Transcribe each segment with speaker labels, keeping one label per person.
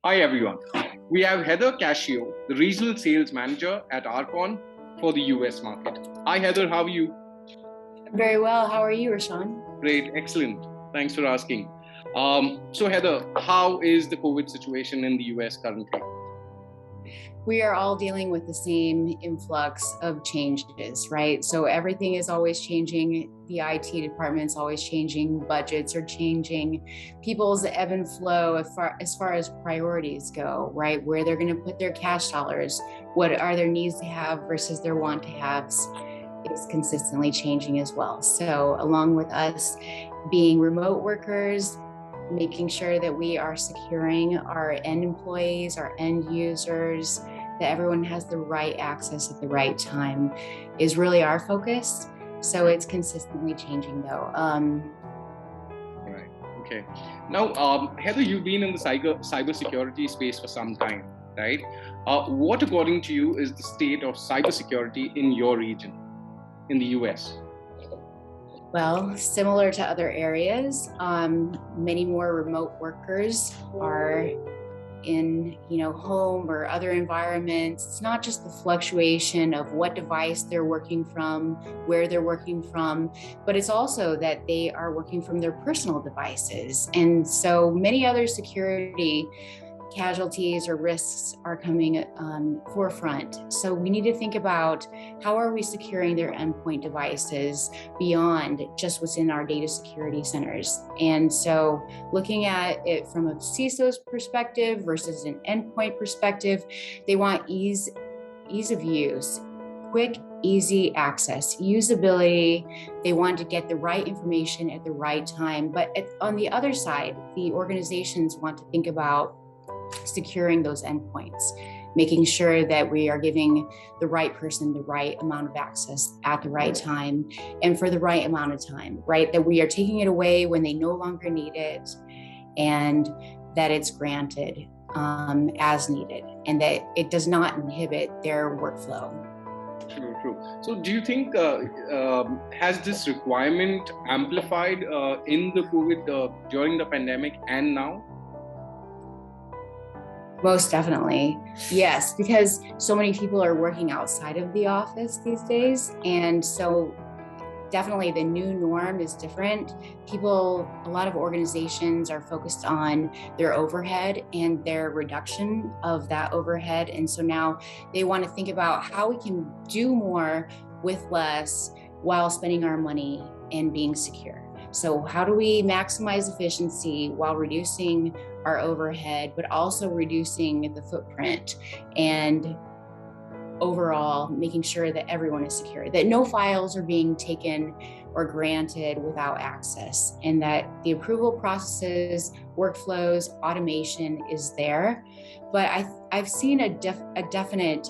Speaker 1: Hi everyone. We have Heather Cascio, the Regional Sales Manager at Arkon for the US market. Hi Heather, how are you?
Speaker 2: Very well. How are you, Archon?
Speaker 1: Great, excellent. Thanks for asking. So Heather, how is the COVID situation in the US currently?
Speaker 2: We are all dealing with the same influx of changes, right? So everything is always changing. The IT department's always changing. Budgets are changing. People's ebb and flow as far as priorities go, right? Where they're going to put their cash dollars, what are their needs to have versus their want to haves, is consistently changing as well. So along with us being remote workers, making sure that we are securing our end employees, our end users, that everyone has the right access at the right time is really our focus. So it's consistently changing though.
Speaker 1: Right, okay. Now, Heather, you've been in the cybersecurity space for some time, right? What, according to you, is the state of cybersecurity in your region, in the US?
Speaker 2: Well, similar to other areas, many more remote workers are in home or other environments. It's not just the fluctuation of what device they're working from, where they're working from, but it's also that they are working from their personal devices. And so many other security casualties or risks are coming forefront. So we need to think about how are we securing their endpoint devices beyond just what's in our data security centers. And so looking at it from a CISO's perspective versus an endpoint perspective, they want ease of use, quick, easy access, usability. They want to get the right information at the right time. But on the other side, the organizations want to think about securing those endpoints, making sure that we are giving the right person the right amount of access at the right time and for the right amount of time, right? That we are taking it away when they no longer need it and that it's granted as needed and that it does not inhibit their workflow.
Speaker 1: True. So do you think, has this requirement amplified in the COVID, during the pandemic and now?
Speaker 2: Most definitely. Yes, because so many people are working outside of the office these days. And so definitely the new norm is different. A lot of organizations are focused on their overhead and their reduction of that overhead. And so now they want to think about how we can do more with less while spending our money and being secure. So how do we maximize efficiency while reducing our overhead, but also reducing the footprint and overall making sure that everyone is secure, that no files are being taken or granted without access, and that the approval processes, workflows, automation is there. But I've seen a definite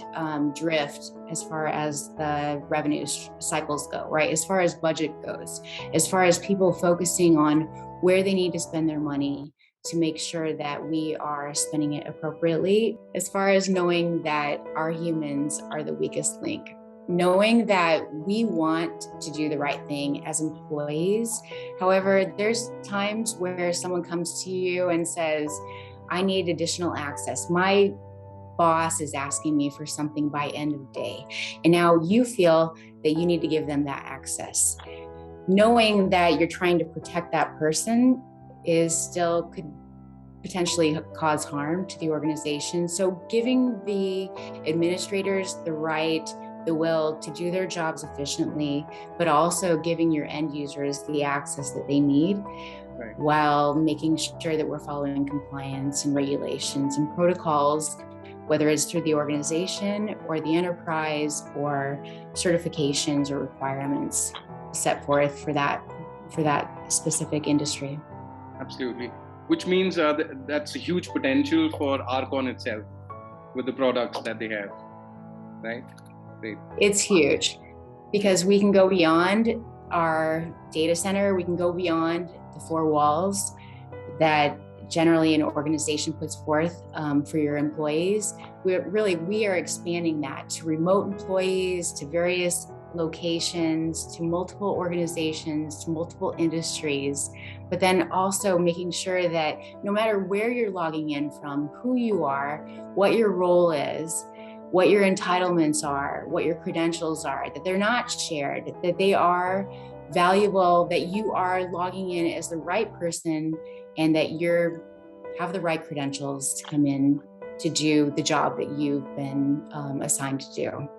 Speaker 2: drift as far as the revenue cycles go, right? As far as budget goes, as far as people focusing on where they need to spend their money to make sure that we are spending it appropriately, as far as knowing that our humans are the weakest link, knowing that we want to do the right thing as employees. However, there's times where someone comes to you and says, I need additional access. My boss is asking me for something by end of day. And now you feel that you need to give them that access. Knowing that you're trying to protect that person could potentially cause harm to the organization. So giving the administrators the will to do their jobs efficiently, but also giving your end users the access that they need, right, while making sure that we're following compliance and regulations and protocols, whether it's through the organization or the enterprise or certifications or requirements set forth for that specific industry.
Speaker 1: Absolutely. Which means that's a huge potential for Arkon itself with the products that they have, right? Great.
Speaker 2: It's huge because we can go beyond our data center. We can go beyond the four walls that generally an organization puts forth for your employees. We are expanding that to remote employees, to various locations, to multiple organizations, to multiple industries, but then also making sure that no matter where you're logging in from, who you are, what your role is, what your entitlements are, what your credentials are, that they're not shared, that they are valuable, that you are logging in as the right person, and that you have the right credentials to come in to do the job that you've been assigned to do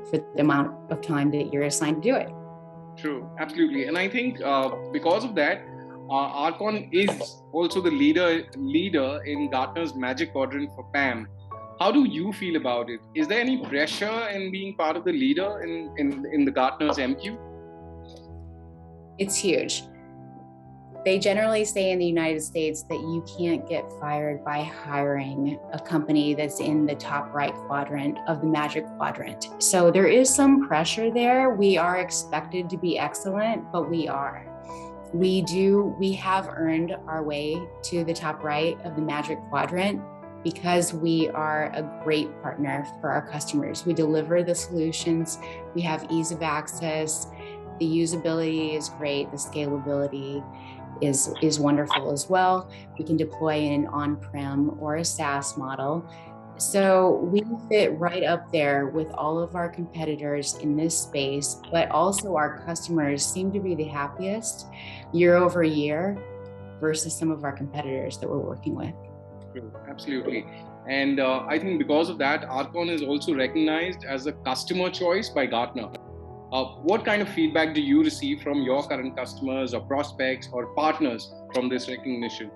Speaker 2: for the amount of time that you're assigned to do it.
Speaker 1: True, absolutely. And I think because of that, Arkon is also the leader in Gartner's Magic Quadrant for PAM. How do you feel about it? Is there any pressure in being part of the leader in the Gartner's MQ?
Speaker 2: It's huge. They generally say in the United States that you can't get fired by hiring a company that's in the top right quadrant of the Magic Quadrant. So there is some pressure there. We are expected to be excellent, but we are. We have earned our way to the top right of the Magic Quadrant because we are a great partner for our customers. We deliver the solutions, we have ease of access, the usability is great, the scalability is wonderful as well. We can deploy in an on-prem or a SaaS model. So we fit right up there with all of our competitors in this space, but also our customers seem to be the happiest year over year versus some of our competitors that we're working with.
Speaker 1: Absolutely. And I think because of that, Arkon is also recognized as a customer choice by Gartner. What kind of feedback do you receive from your current customers or prospects or partners from this recognition?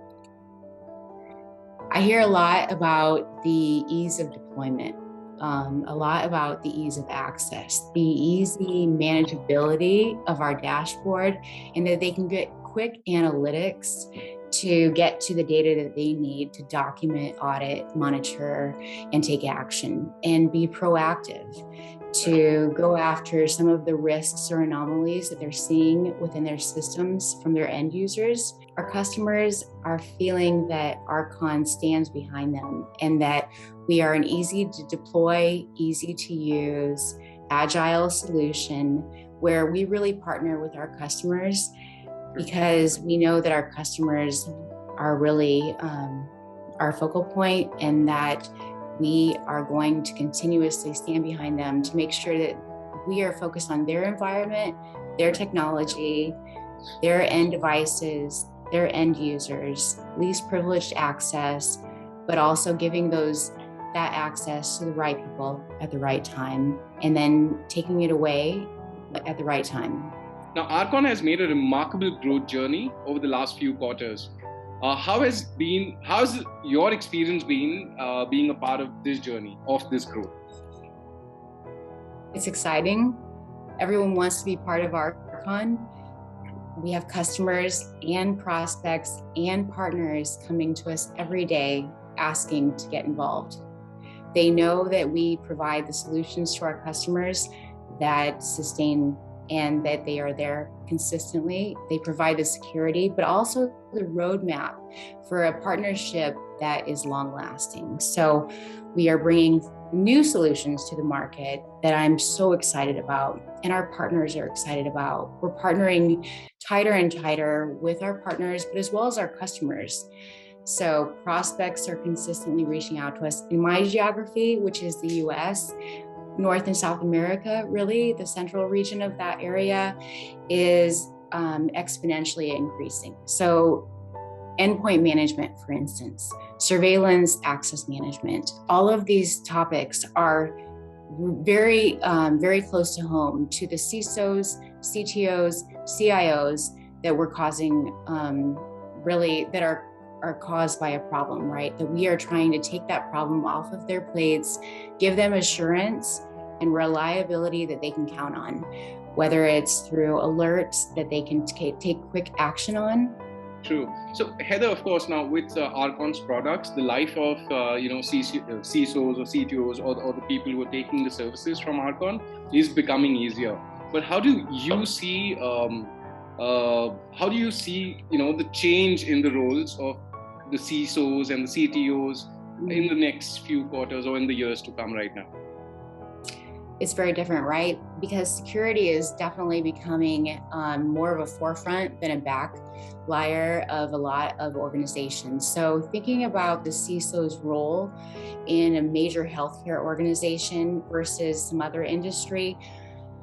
Speaker 2: I hear a lot about the ease of deployment, a lot about the ease of access, the easy manageability of our dashboard, and that they can get quick analytics to get to the data that they need to document, audit, monitor, and take action, and be proactive to go after some of the risks or anomalies that they're seeing within their systems from their end users. Our customers are feeling that Archon stands behind them and that we are an easy to deploy, easy to use, agile solution where we really partner with our customers because we know that our customers are really our focal point and that we are going to continuously stand behind them to make sure that we are focused on their environment, their technology, their end devices, their end users, least privileged access, but also giving that access to the right people at the right time, and then taking it away at the right time.
Speaker 1: Now, Arkon has made a remarkable growth journey over the last few quarters. How has your experience been being a part of this journey, of this growth?
Speaker 2: It's exciting. Everyone wants to be part of Arkon. We have customers and prospects and partners coming to us every day asking to get involved. They know that we provide the solutions to our customers that sustain and that they are there consistently. They provide the security, but also the roadmap for a partnership that is long lasting. So we are bringing new solutions to the market that I'm so excited about, and our partners are excited about. We're partnering tighter and tighter with our partners, but as well as our customers. So prospects are consistently reaching out to us. In my geography, which is the US, North and South America, really, the central region of that area is exponentially increasing. So endpoint management, for instance, surveillance, access management, all of these topics are very, very close to home to the CISOs, CTOs, CIOs that we're causing, that are caused by a problem, right? That we are trying to take that problem off of their plates, give them assurance and reliability that they can count on, whether it's through alerts that they can take quick action on.
Speaker 1: True. So Heather, of course, now with Arkon's products, the life of CISOs or CTOs or the people who are taking the services from Arkon is becoming easier. But how do you see the change in the roles of the CISOs and the CTOs in the next few quarters or in the years to come right now?
Speaker 2: It's very different, right? because security is definitely becoming more of a forefront than a back layer of a lot of organizations. So thinking about the CISO's role in a major healthcare organization versus some other industry,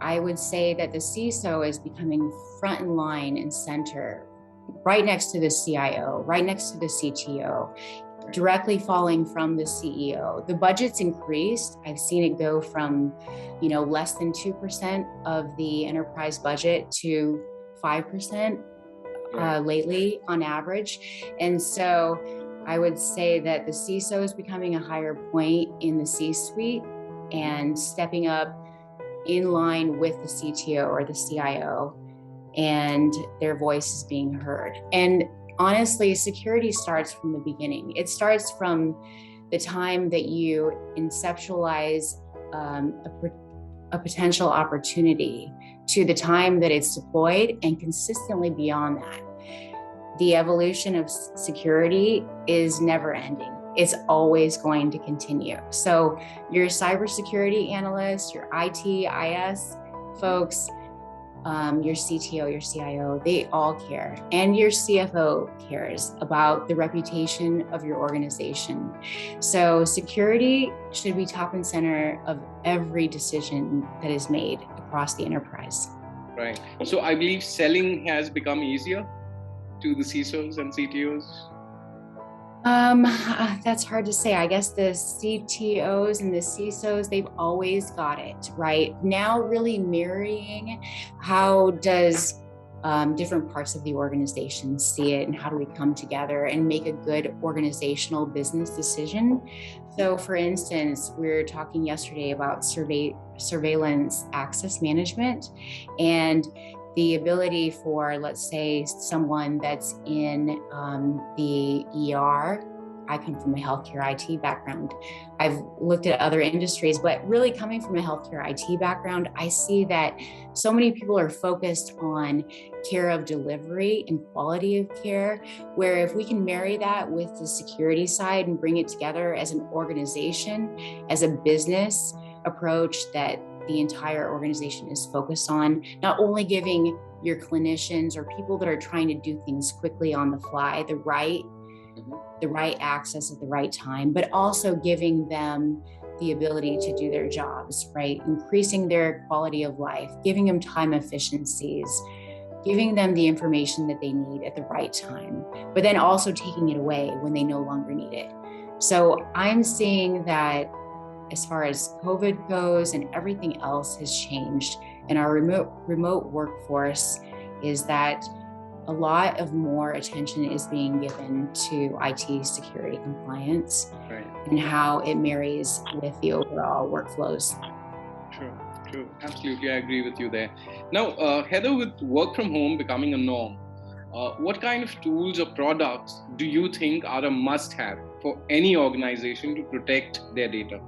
Speaker 2: I would say that the CISO is becoming front in line and center, right next to the CIO, right next to the CTO, directly falling from the CEO. The budget's increased. I've seen it go from, less than 2% of the enterprise budget to 5% lately on average. And so I would say that the CISO is becoming a higher point in the C-suite and stepping up in line with the CTO or the CIO, and their voice is being heard. And honestly, security starts from the beginning. It starts from the time that you conceptualize a potential opportunity to the time that it's deployed, and consistently beyond that. The evolution of security is never ending. It's always going to continue. So your cybersecurity analysts, your IT, IS folks, your CTO, your CIO, they all care. And your CFO cares about the reputation of your organization. So security should be top and center of every decision that is made across the enterprise.
Speaker 1: Right. So I believe selling has become easier to the CISOs and CTOs.
Speaker 2: That's hard to say. I guess the CTOs and the CISOs, they've always got it, right? Now really marrying how does different parts of the organization see it, and how do we come together and make a good organizational business decision. So for instance, we were talking yesterday about surveillance access management, and the ability for, let's say, someone that's in the ER. I come from a healthcare IT background. I've looked at other industries, but really coming from a healthcare IT background, I see that so many people are focused on care of delivery and quality of care, where if we can marry that with the security side and bring it together as an organization, as a business approach that the entire organization is focused on, not only giving your clinicians or people that are trying to do things quickly on the fly the right access at the right time, but also giving them the ability to do their jobs, right? Increasing their quality of life, giving them time efficiencies, giving them the information that they need at the right time, but then also taking it away when they no longer need it. So I'm seeing that as far as COVID goes and everything else has changed, and our remote workforce, is that a lot of more attention is being given to IT security compliance, right, and how it marries with the overall workflows.
Speaker 1: True. Absolutely, I agree with you there. Now, Heather, with work from home becoming a norm, what kind of tools or products do you think are a must-have for any organization to protect their data?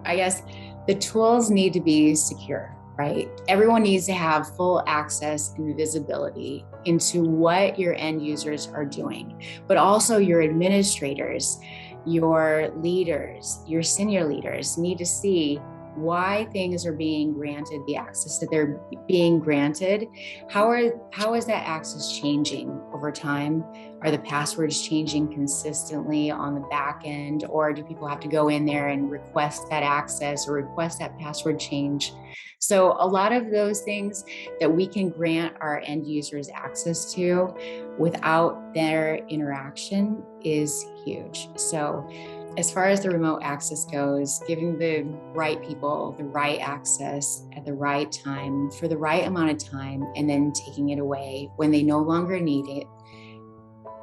Speaker 2: I guess the tools need to be secure, right? Everyone needs to have full access and visibility into what your end users are doing, but also your administrators, your leaders, your senior leaders need to see why things are being granted the access that they're being granted. How is that access changing over time? Are the passwords changing consistently on the back end, or do people have to go in there and request that access or request that password change? So a lot of those things that we can grant our end users access to without their interaction is huge. So as far as the remote access goes, giving the right people the right access at the right time for the right amount of time, and then taking it away when they no longer need it.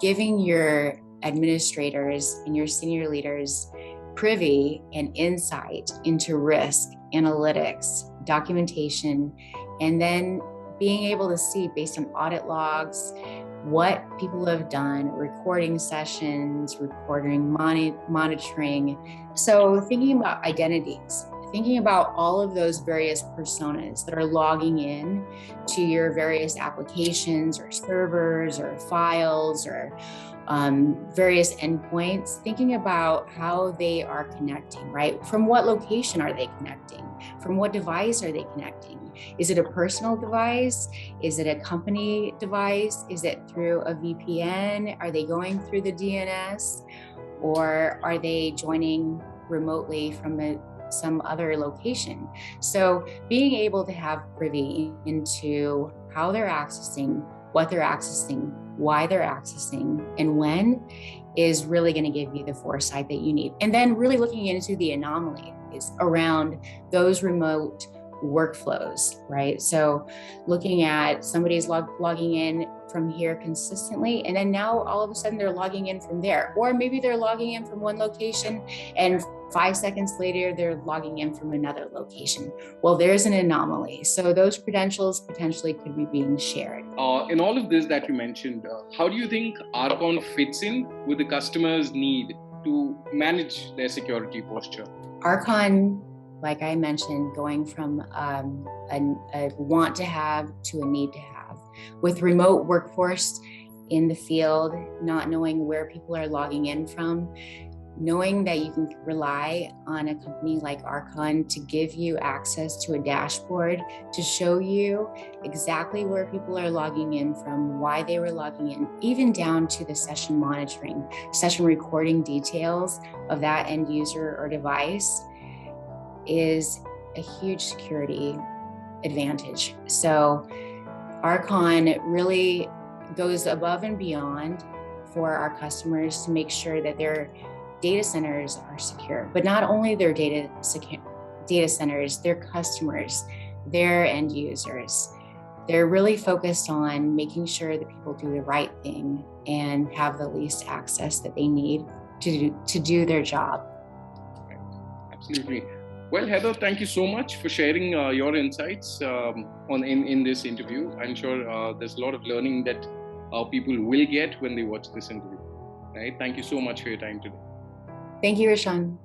Speaker 2: Giving your administrators and your senior leaders privy and insight into risk, analytics, documentation, and then being able to see based on audit logs what people have done, recording sessions, monitoring. So thinking about identities, thinking about all of those various personas that are logging in to your various applications or servers or files or various endpoints, thinking about how they are connecting, right? From what location are they connecting? From what device are they connecting? Is it a personal device? Is it a company device? Is it through a VPN? Are they going through the DNS? Or are they joining remotely from some other location? So being able to have privy into how they're accessing, what they're accessing, why they're accessing, and when is really going to give you the foresight that you need. And then really looking into the anomalies around those remote workflows, right? So looking at somebody's logging in from here consistently, and then now all of a sudden they're logging in from there, or maybe they're logging in from one location and 5 seconds later they're logging in from another location. Well, there's an anomaly. So those credentials potentially could be being shared.
Speaker 1: In all of this that you mentioned, how do you think Arkon fits in with the customer's need to manage their security posture?
Speaker 2: Archon, like I mentioned, going from a want to have to a need to have. With remote workforce in the field, not knowing where people are logging in from, knowing that you can rely on a company like Archon to give you access to a dashboard to show you exactly where people are logging in from, why they were logging in, even down to the session monitoring, session recording details of that end user or device, is a huge security advantage. So Archon really goes above and beyond for our customers to make sure that their data centers are secure, but not only their data centers, their customers, their end users. They're really focused on making sure that people do the right thing and have the least access that they need to do their job.
Speaker 1: Absolutely. Well, Heather, thank you so much for sharing your insights in this interview. I'm sure there's a lot of learning that people will get when they watch this interview. Right? Thank you so much for your time today.
Speaker 2: Thank you, Archon.